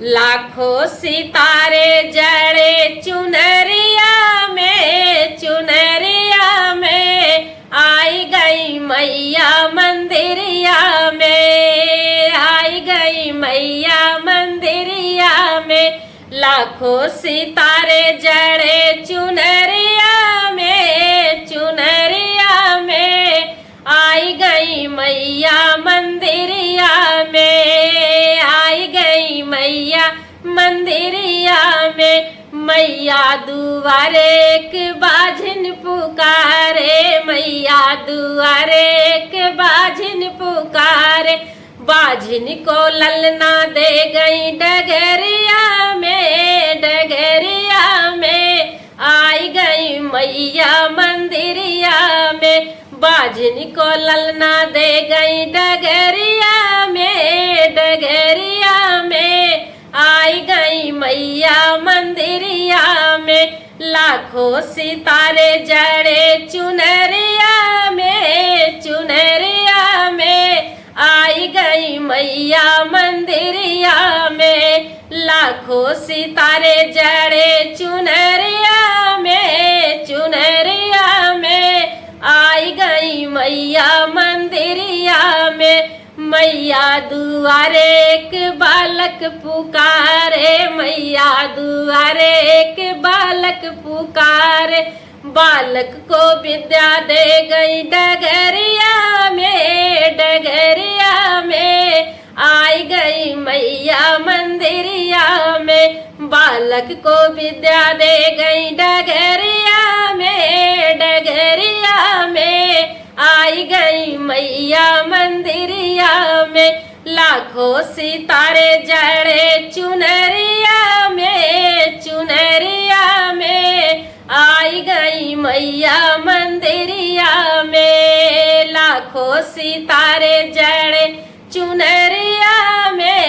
लाखों सितारे जड़े चुनरिया में आई गई मैया मंदिरिया में, आई गई मैया मंदिरिया में। लाखों सितारे जड़े चुनरिया में आई गई मैया मंदिरिया में, आई गई मैया मंदिरिया में। मैया दुआरे एक बाझिन पुकारे, मैया दुआरे एक बाझिन पुकारे। बाझिन को ललना दे गई डगरिया में आई गई मैया मंदिरिया में। बाझिन को ललना दे गई डगरिया में आई गई मैया मंदिरिया में। लाखों सितारे जड़े चुनरिया में आई गई मैया मंदिरिया में। लाखों सितारे जड़े चुनरिया में आई गई मैया मंदिरिया में। मैया दुआरे एक बालक पुकारे, मैया दुआरे एक बालक पुकारे। बालक को विद्या दे गई डगरिया में आई गई मैया मंदिरिया में। बालक को विद्या दे गई डगरिया में आई गई मैया मंदिरिया में। लाखों सितारे जड़े चुनरिया में आई गई मैया मंदिरिया में। लाखों सितारे जड़े चुनरिया में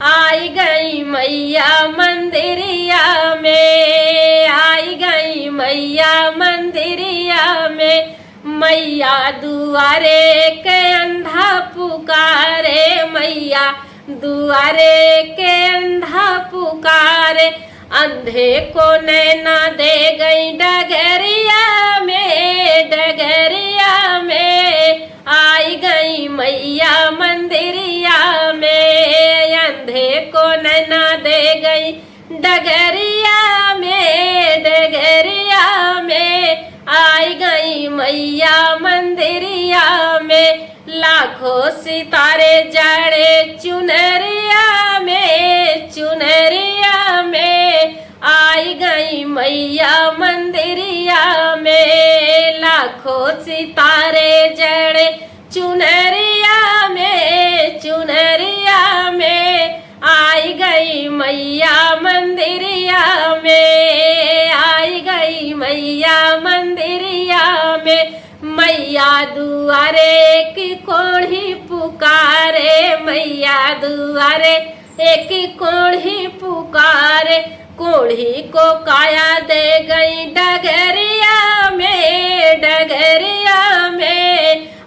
आई गई मैया मंदिरिया में, आई गई मैया मंदिरिया में। मैया दुआरे के अंधा पुकारे, मैया दुआरे के अंधा पुकारे। अंधे को नैना दे गई डगरिया में आई गई मैया मंदिरिया में। अंधे को नैना दे गई डगरिया में आई गई मैया मंदिरिया में। लाखों सितारे जड़े चुनरिया में आई गई मैया मंदिरिया में। लाखों सितारे जड़े चुनरिया में आई गई मैया मंदिरिया में, आई गई मैया मंदिरिया में। मैया दुआरे की कोढ़ी पुकारे, मैया दुआरे एक कोढ़ी पुकारे। कोढ़ी को काया दे गई डगरिया में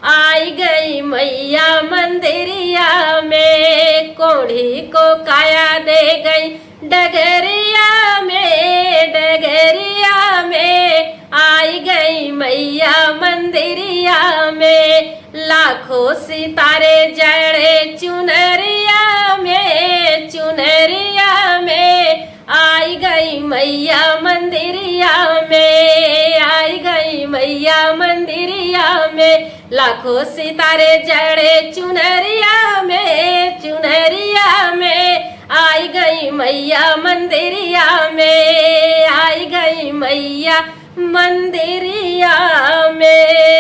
आई गई मैया मंदिरिया में। कोढ़ी को काया दे गई डगरिया में आई गई मैया मंदिरिया में। लाखों सितारे जड़े चुनरिया में आई गई मैया मंदिरिया में, आई गई मैया मंदिरिया में। लाखों सितारे जड़े चुनरिया में आई गई मैया मंदिरिया में, आई गई मैया मंदिरिया में।